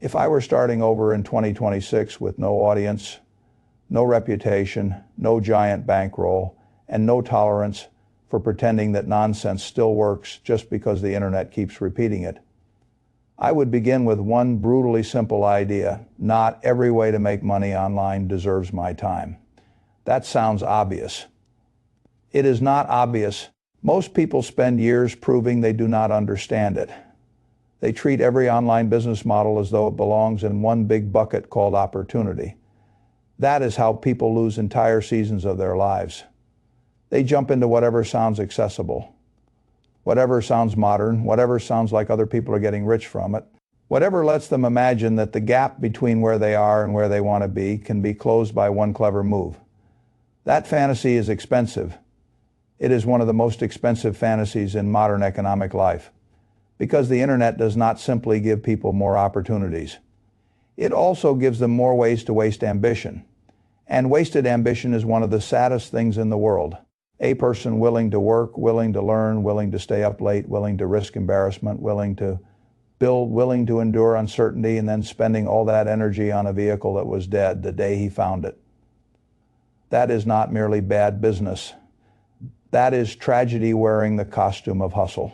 If I were starting over in 2026 with no audience, no reputation, no giant bankroll, and no tolerance for pretending that nonsense still works just because the internet keeps repeating it, I would begin with one brutally simple idea: not every way to make money online deserves my time. That sounds obvious. It is not obvious. Most people spend years proving they do not understand it. They treat every online business model as though it belongs in one big bucket called opportunity. That is how people lose entire seasons of their lives. They jump into whatever sounds accessible, whatever sounds modern, whatever sounds like other people are getting rich from it, whatever lets them imagine that the gap between where they are and where they want to be can be closed by one clever move. That fantasy is expensive. It is one of the most expensive fantasies in modern economic life, because the internet does not simply give people more opportunities. It also gives them more ways to waste ambition. And wasted ambition is one of the saddest things in the world. A person willing to work, willing to learn, willing to stay up late, willing to risk embarrassment, willing to build, willing to endure uncertainty, and then spending all that energy on a vehicle that was dead the day he found it. That is not merely bad business. That is tragedy wearing the costume of hustle.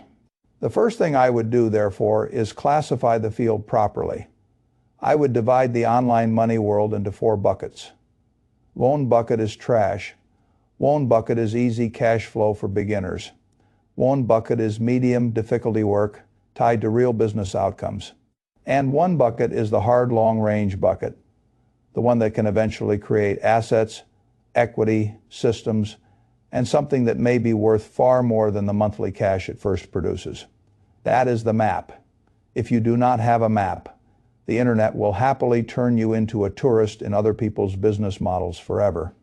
The first thing I would do, therefore, is classify the field properly. I would divide the online money world into 4 buckets. One bucket is trash. One bucket is easy cash flow for beginners. One bucket is medium difficulty work tied to real business outcomes. And one bucket is the hard long-range bucket, the one that can eventually create assets, equity, systems, and something that may be worth far more than the monthly cash it first produces. That is the map. If you do not have a map, the internet will happily turn you into a tourist in other people's business models forever.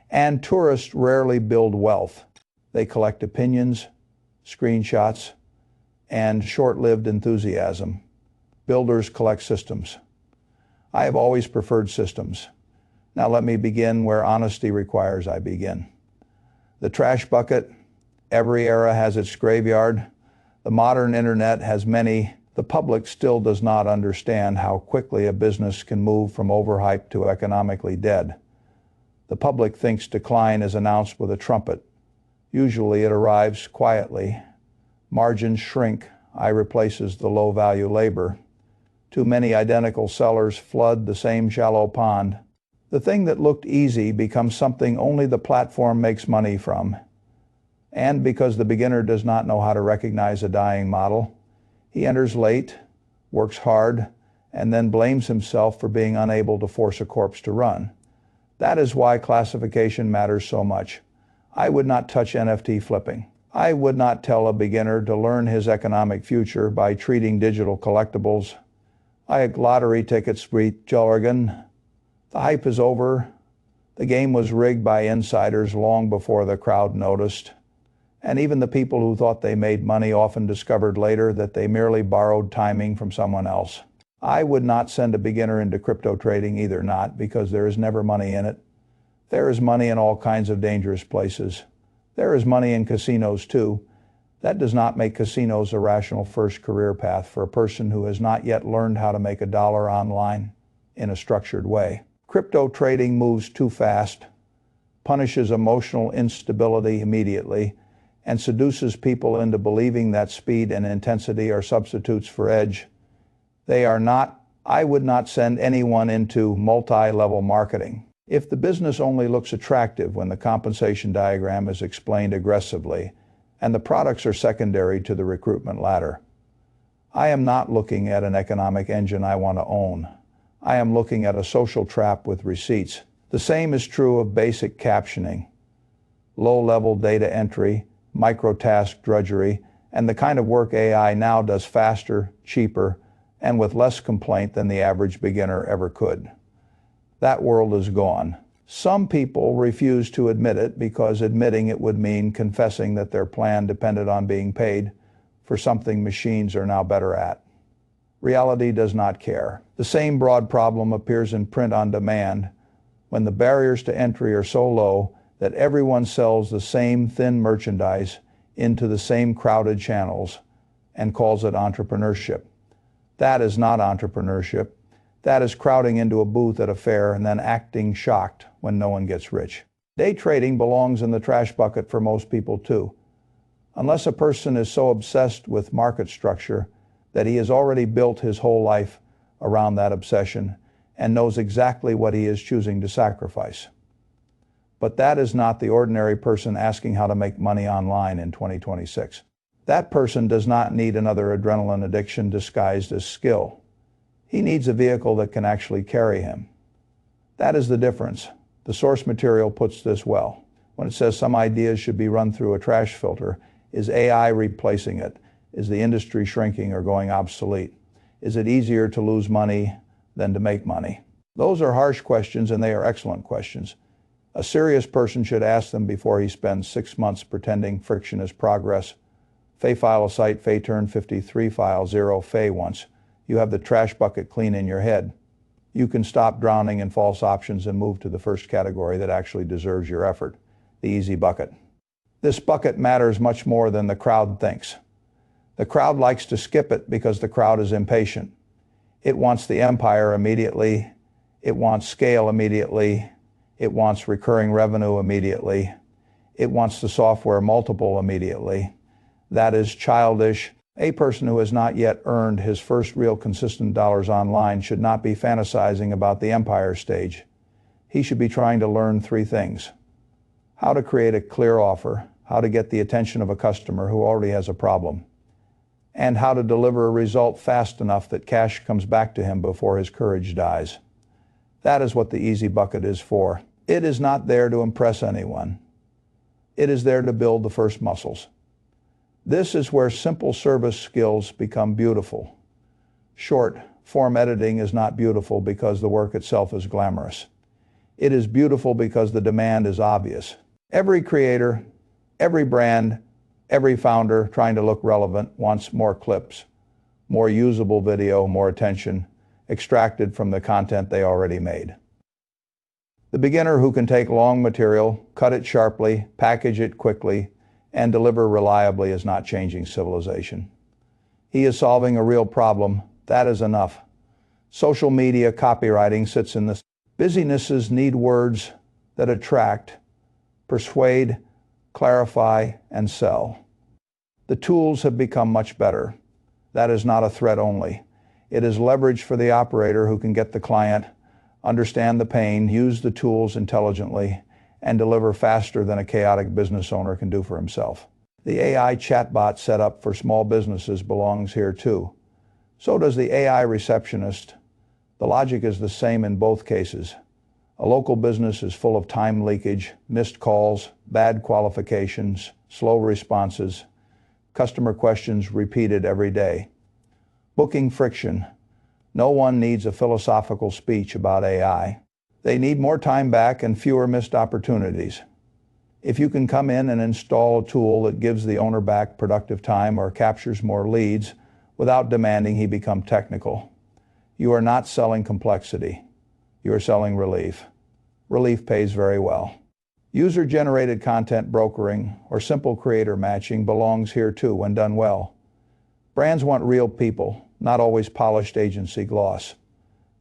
And tourists rarely build wealth. They collect opinions, screenshots, and short-lived enthusiasm. Builders collect systems. I have always preferred systems. Now let me begin where honesty requires I begin. The trash bucket. Every era has its graveyard. The modern internet has many. The public still does not understand how quickly a business can move from overhyped to economically dead. The public thinks decline is announced with a trumpet. Usually it arrives quietly. Margins shrink. I replaces the low-value labor. Too many identical sellers flood the same shallow pond. The thing that looked easy becomes something only the platform makes money from. And because the beginner does not know how to recognize a dying model, he enters late, works hard, and then blames himself for being unable to force a corpse to run. That is why classification matters so much. I would not touch NFT flipping. I would not tell a beginner to learn his economic future by treating digital collectibles like lottery tickets with jargon. The hype is over. The game was rigged by insiders long before the crowd noticed. And even the people who thought they made money often discovered later that they merely borrowed timing from someone else. I would not send a beginner into crypto trading either, not because there is never money in it. There is money in all kinds of dangerous places. There is money in casinos too. That does not make casinos a rational first career path for a person who has not yet learned how to make a dollar online in a structured way. Crypto trading moves too fast, punishes emotional instability immediately, and seduces people into believing that speed and intensity are substitutes for edge. They are not. I would not send anyone into multi-level marketing. If the business only looks attractive when the compensation diagram is explained aggressively, and the products are secondary to the recruitment ladder, I am not looking at an economic engine I want to own. I am looking at a social trap with receipts. The same is true of basic captioning, low-level data entry, microtask drudgery, and the kind of work AI now does faster, cheaper, and with less complaint than the average beginner ever could. That world is gone. Some people refuse to admit it because admitting it would mean confessing that their plan depended on being paid for something machines are now better at. Reality does not care. The same broad problem appears in print on demand when the barriers to entry are so low that everyone sells the same thin merchandise into the same crowded channels and calls it entrepreneurship. That is not entrepreneurship. That is crowding into a booth at a fair and then acting shocked when no one gets rich. Day trading belongs in the trash bucket for most people too. Unless a person is so obsessed with market structure that he has already built his whole life around that obsession and knows exactly what he is choosing to sacrifice. But that is not the ordinary person asking how to make money online in 2026. That person does not need another adrenaline addiction disguised as skill. He needs a vehicle that can actually carry him. That is the difference. The source material puts this well. When it says some ideas should be run through a trash filter, is AI replacing it? Is the industry shrinking or going obsolete? Is it easier to lose money than to make money? Those are harsh questions, and they are excellent questions. A serious person should ask them before he spends 6 months pretending friction is progress. Fay file a site, Fay turn 53 file 0 Fay once. You have the trash bucket clean in your head. You can stop drowning in false options and move to the first category that actually deserves your effort, the easy bucket. This bucket matters much more than the crowd thinks. The crowd likes to skip it because the crowd is impatient. It wants the empire immediately. It wants scale immediately. It wants recurring revenue immediately. It wants the software multiple immediately. That is childish. A person who has not yet earned his first real consistent dollars online should not be fantasizing about the empire stage. He should be trying to learn 3 things. How to create a clear offer, how to get the attention of a customer who already has a problem, and how to deliver a result fast enough that cash comes back to him before his courage dies. That is what the easy bucket is for. It is not there to impress anyone. It is there to build the first muscles. This is where simple service skills become beautiful. Short form editing is not beautiful because the work itself is glamorous. It is beautiful because the demand is obvious. Every creator, every brand, every founder trying to look relevant wants more clips, more usable video, more attention extracted from the content they already made. The beginner who can take long material, cut it sharply, package it quickly, and deliver reliably is not changing civilization. He is solving a real problem. That is enough. Social media copywriting sits in this. Businesses need words that attract, persuade, clarify, and sell. The tools have become much better. That is not a threat only. It is leverage for the operator who can get the client, understand the pain, use the tools intelligently, and deliver faster than a chaotic business owner can do for himself. The AI chatbot setup for small businesses belongs here too. So does the AI receptionist. The logic is the same in both cases. A local business is full of time leakage, missed calls, bad qualifications, slow responses, customer questions repeated every day. Booking friction. No one needs a philosophical speech about AI. They need more time back and fewer missed opportunities. If you can come in and install a tool that gives the owner back productive time or captures more leads without demanding he become technical, you are not selling complexity. You are selling relief. Relief pays very well. User-generated content brokering or simple creator matching belongs here too when done well. Brands want real people, not always polished agency gloss.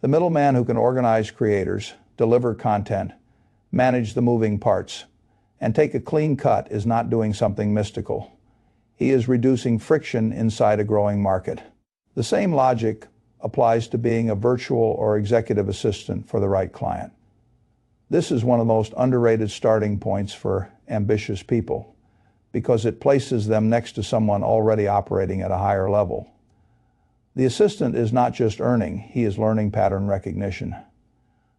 The middleman who can organize creators, deliver content, manage the moving parts, and take a clean cut is not doing something mystical. He is reducing friction inside a growing market. The same logic applies to being a virtual or executive assistant for the right client. This is one of the most underrated starting points for ambitious people because it places them next to someone already operating at a higher level. The assistant is not just earning, he is learning pattern recognition.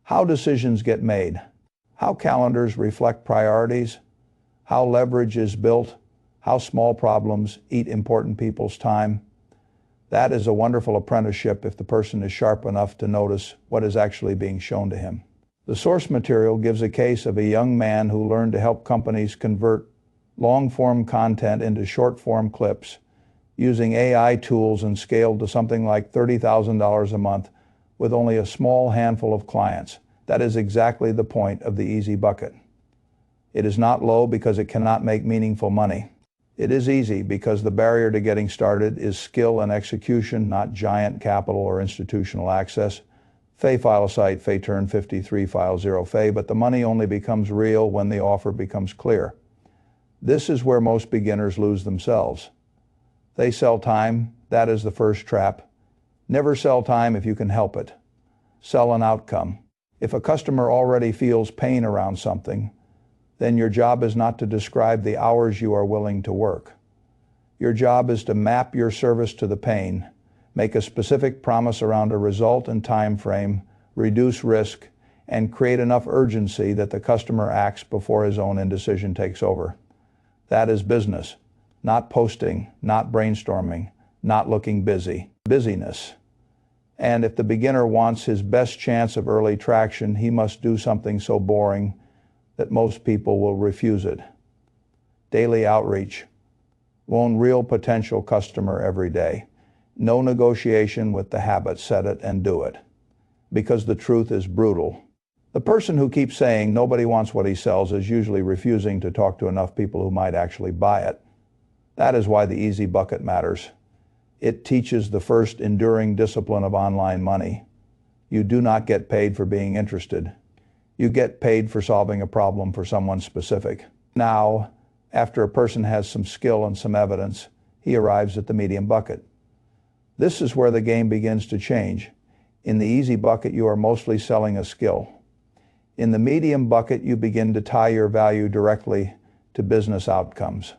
How decisions get made, how calendars reflect priorities, how leverage is built, how small problems eat important people's time. That is a wonderful apprenticeship if the person is sharp enough to notice what is actually being shown to him. The source material gives a case of a young man who learned to help companies convert long-form content into short-form clips using AI tools and scaled to something like $30,000 a month with only a small handful of clients. That is exactly the point of the easy bucket. It is not low because it cannot make meaningful money. It is easy because the barrier to getting started is skill and execution, not giant capital or institutional access. Fay file a site, Fay turn 53 file 0 Fay, but the money only becomes real when the offer becomes clear. This is where most beginners lose themselves. They sell time. That is the first trap. Never sell time if you can help it. Sell an outcome. If a customer already feels pain around something, then your job is not to describe the hours you are willing to work. Your job is to map your service to the pain, make a specific promise around a result and time frame, reduce risk, and create enough urgency that the customer acts before his own indecision takes over. That is business, not posting, not brainstorming, not looking busy. Busyness. And if the beginner wants his best chance of early traction, he must do something so boring that most people will refuse it. Daily outreach. One real potential customer every day. No negotiation with the habit, set it and do it. Because the truth is brutal. The person who keeps saying nobody wants what he sells is usually refusing to talk to enough people who might actually buy it. That is why the easy bucket matters. It teaches the first enduring discipline of online money. You do not get paid for being interested. You get paid for solving a problem for someone specific. Now, after a person has some skill and some evidence, he arrives at the medium bucket. This is where the game begins to change. In the easy bucket, you are mostly selling a skill. In the medium bucket, you begin to tie your value directly to business outcomes.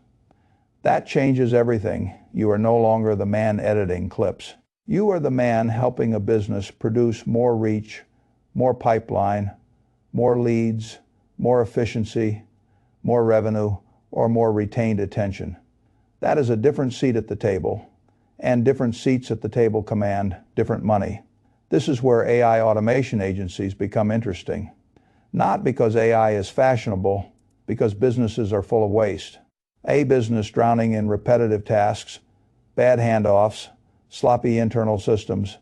That changes everything. You are no longer the man editing clips. You are the man helping a business produce more reach, more pipeline, more leads, more efficiency, more revenue, or more retained attention. That is a different seat at the table, and different seats at the table command different money. This is where AI automation agencies become interesting. Not because AI is fashionable, because businesses are full of waste. A business drowning in repetitive tasks, bad handoffs, sloppy internal systems,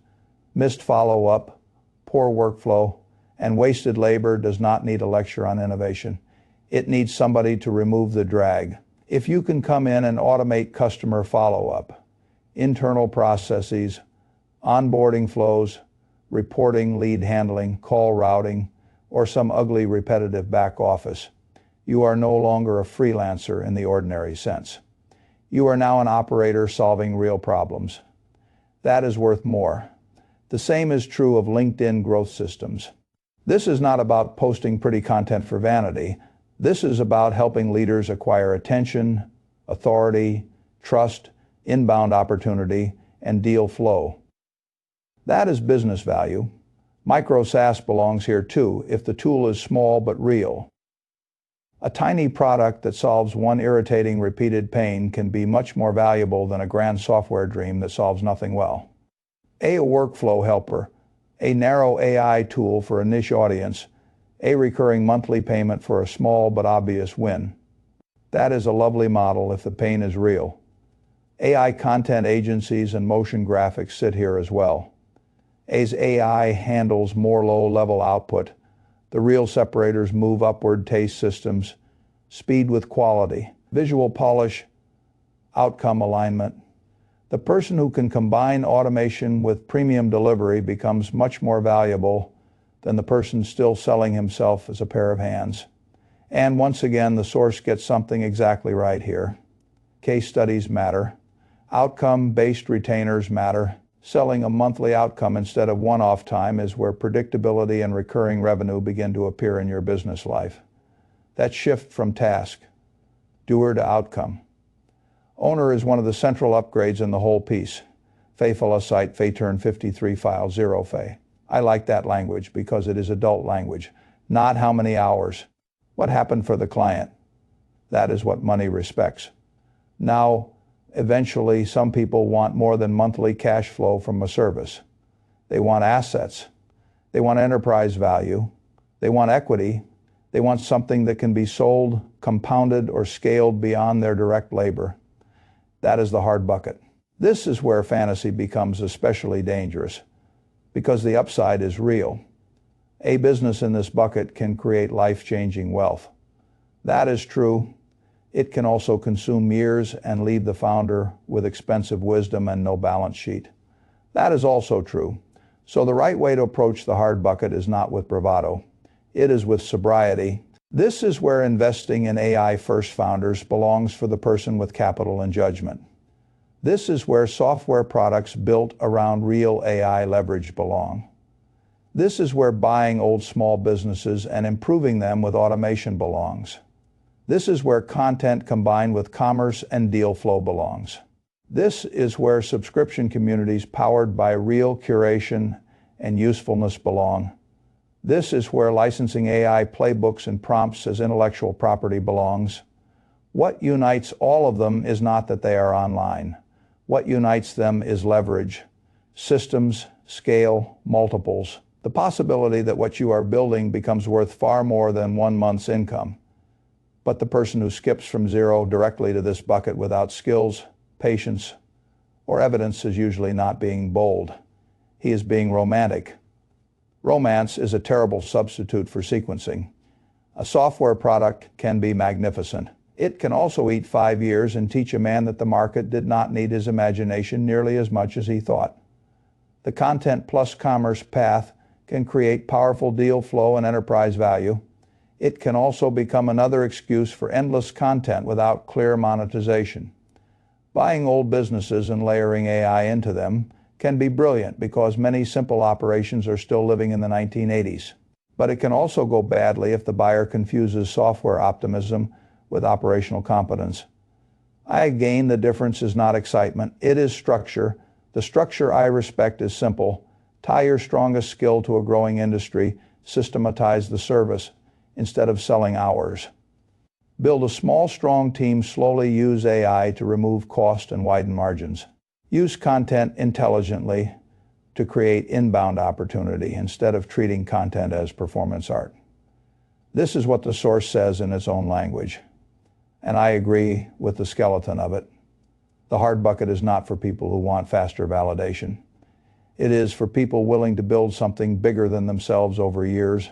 missed follow-up, poor workflow, and wasted labor does not need a lecture on innovation. It needs somebody to remove the drag. If you can come in and automate customer follow-up, internal processes, onboarding flows, reporting, lead handling, call routing, or some ugly repetitive back office, you are no longer a freelancer in the ordinary sense. You are now an operator solving real problems. That is worth more. The same is true of LinkedIn growth systems. This is not about posting pretty content for vanity. This is about helping leaders acquire attention, authority, trust, inbound opportunity, and deal flow. That is business value. Micro SaaS belongs here too, if the tool is small but real. A tiny product that solves one irritating repeated pain can be much more valuable than a grand software dream that solves nothing well. A workflow helper, a narrow AI tool for a niche audience, a recurring monthly payment for a small but obvious win. That is a lovely model if the pain is real. AI content agencies and motion graphics sit here as well. As AI handles more low-level output, the real separators move upward: taste systems, speed with quality, visual polish, outcome alignment. The person who can combine automation with premium delivery becomes much more valuable than the person still selling himself as a pair of hands. And once again, the source gets something exactly right here. Case studies matter. Outcome-based retainers matter. Selling a monthly outcome instead of one-off time is where predictability and recurring revenue begin to appear in your business life. That shift from task, doer to outcome. Owner is one of the central upgrades in the whole piece. Faithful site, Fay turn 53 file 0 Fay. I like that language because it is adult language, not how many hours. What happened for the client? That is what money respects. Now, eventually, some people want more than monthly cash flow from a service. They want assets. They want enterprise value. They want equity. They want something that can be sold, compounded, or scaled beyond their direct labor. That is the hard bucket. This is where fantasy becomes especially dangerous, because the upside is real. A business in this bucket can create life-changing wealth. That is true. It can also consume years and leave the founder with expensive wisdom and no balance sheet. That is also true. So the right way to approach the hard bucket is not with bravado. It is with sobriety. This is where investing in AI-first founders belongs for the person with capital and judgment. This is where software products built around real AI leverage belong. This is where buying old small businesses and improving them with automation belongs. This is where content combined with commerce and deal flow belongs. This is where subscription communities powered by real curation and usefulness belong. This is where licensing AI playbooks and prompts as intellectual property belongs. What unites all of them is not that they are online. What unites them is leverage, systems, scale, multiples. The possibility that what you are building becomes worth far more than 1 month's income. But the person who skips from zero directly to this bucket without skills, patience, or evidence is usually not being bold. He is being romantic. Romance is a terrible substitute for sequencing. A software product can be magnificent. It can also eat 5 years and teach a man that the market did not need his imagination nearly as much as he thought. The content plus commerce path can create powerful deal flow and enterprise value. It can also become another excuse for endless content without clear monetization. Buying old businesses and layering AI into them can be brilliant because many simple operations are still living in the 1980s. But it can also go badly if the buyer confuses software optimism with operational competence. Again, the difference is not excitement, it is structure. The structure I respect is simple. Tie your strongest skill to a growing industry, systematize the service instead of selling hours. Build a small, strong team, slowly use AI to remove cost and widen margins. Use content intelligently to create inbound opportunity instead of treating content as performance art. This is what the source says in its own language, and I agree with the skeleton of it. The hard bucket is not for people who want faster validation. It is for people willing to build something bigger than themselves over years,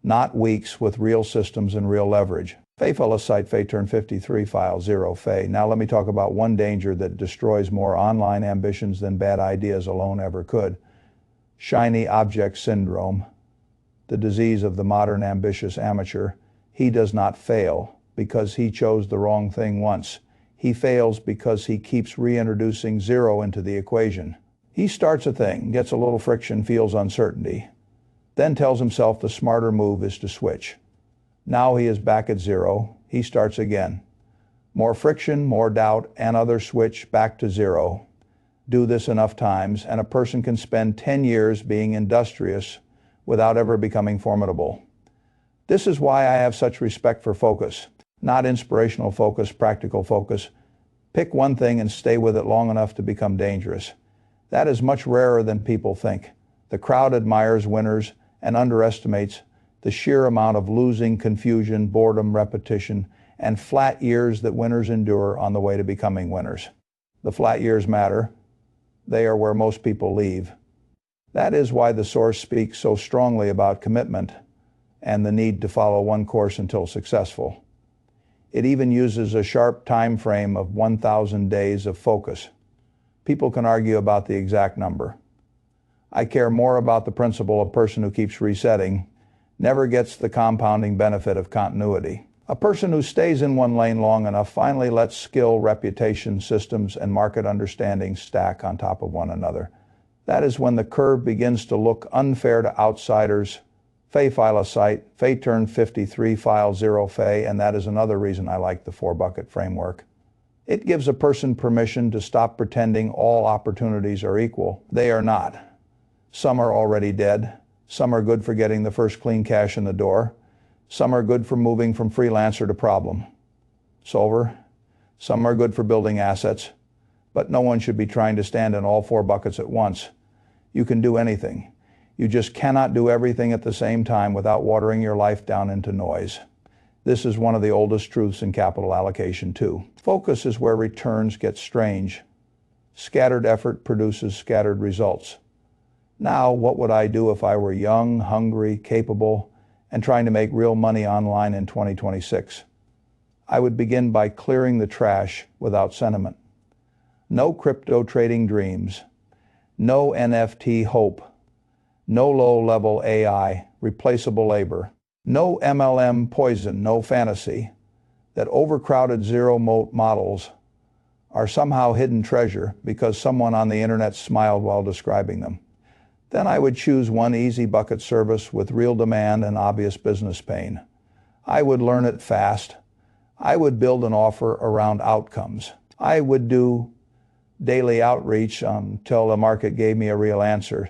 not weeks, with real systems and real leverage. Fellas site turn 53 file 0 Fay. Now let me talk about one danger that destroys more online ambitions than bad ideas alone ever could. Shiny object syndrome, the disease of the modern ambitious amateur. He does not fail because he chose the wrong thing once. He fails because he keeps reintroducing zero into the equation. He starts a thing, gets a little friction, feels uncertainty, then tells himself the smarter move is to switch. Now he is back at zero. He starts again. More friction, more doubt, another switch, back to zero. Do this enough times, and a person can spend 10 years being industrious without ever becoming formidable. This is why I have such respect for focus. Not inspirational focus, practical focus. Pick one thing and stay with it long enough to become dangerous. That is much rarer than people think. The crowd admires winners and underestimates the sheer amount of losing, confusion, boredom, repetition, and flat years that winners endure on the way to becoming winners. The flat years matter. They are where most people leave. That is why the source speaks so strongly about commitment and the need to follow one course until successful. It even uses a sharp time frame of 1,000 days of focus. People can argue about the exact number. I care more about the principle: a person who keeps resetting never gets the compounding benefit of continuity. A person who stays in one lane long enough finally lets skill, reputation, systems, and market understanding stack on top of one another. That is when the curve begins to look unfair to outsiders. Fay file a site, Fay turn 53 file 0 Fay, and that is another reason I like the 4-bucket framework. It gives a person permission to stop pretending all opportunities are equal. They are not. Some are already dead. Some are good for getting the first clean cash in the door. Some are good for moving from freelancer to problem solver. Some are good for building assets. But no one should be trying to stand in all 4 buckets at once. You can do anything. You just cannot do everything at the same time without watering your life down into noise. This is one of the oldest truths in capital allocation too. Focus is where returns get strange. Scattered effort produces scattered results. Now, what would I do if I were young, hungry, capable, and trying to make real money online in 2026? I would begin by clearing the trash without sentiment. No crypto trading dreams. No NFT hope. No low-level AI, replaceable labor. No MLM poison, no fantasy that overcrowded zero-moat models are somehow hidden treasure because someone on the internet smiled while describing them. Then I would choose one easy bucket service with real demand and obvious business pain. I would learn it fast. I would build an offer around outcomes. I would do daily outreach until the market gave me a real answer.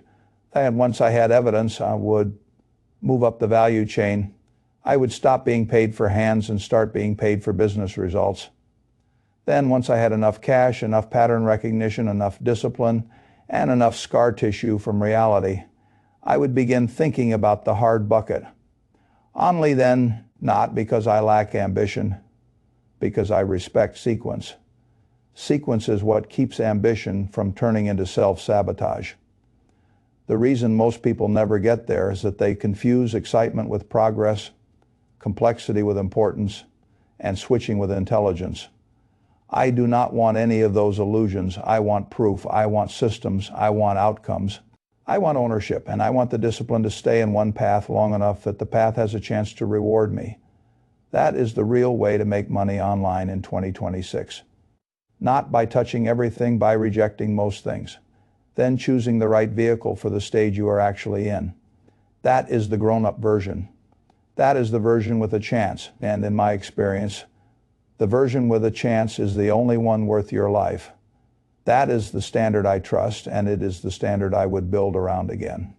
And once I had evidence, I would move up the value chain. I would stop being paid for hands and start being paid for business results. Then once I had enough cash, enough pattern recognition, enough discipline, and enough scar tissue from reality, I would begin thinking about the hard bucket. Only then, not because I lack ambition, because I respect sequence. Sequence is what keeps ambition from turning into self-sabotage. The reason most people never get there is that they confuse excitement with progress, complexity with importance, and switching with intelligence. I do not want any of those illusions. I want proof. I want systems. I want outcomes. I want ownership, and I want the discipline to stay in one path long enough that the path has a chance to reward me. That is the real way to make money online in 2026. Not by touching everything, by rejecting most things. Then choosing the right vehicle for the stage you are actually in. That is the grown-up version. That is the version with a chance, and in my experience, the version with a chance is the only one worth your life. That is the standard I trust, and it is the standard I would build around again.